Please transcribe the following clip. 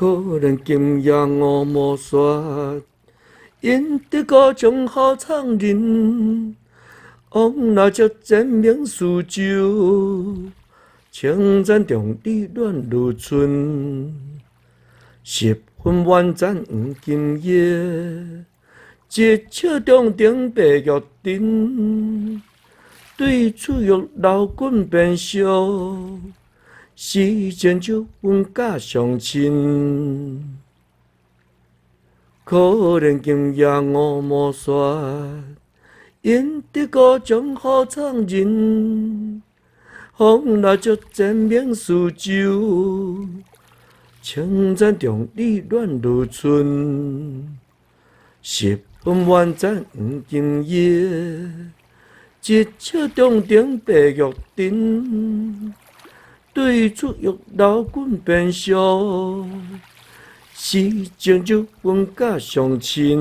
可能今夜我无煞，因得高中好苍人，往那足前明苏州，青山中里乱如春。十分婉转黄金叶，一笑中顶白玉阵，对处玉楼滚变烧。时间就阮甲相亲，可怜今夜我无煞，因得高中好苍人，风来足前明苏州，青山中里乱如春。十分婉转黄金叶，一笑中顶白玉阵。对出玉楼滚变烧，时情就阮甲相亲。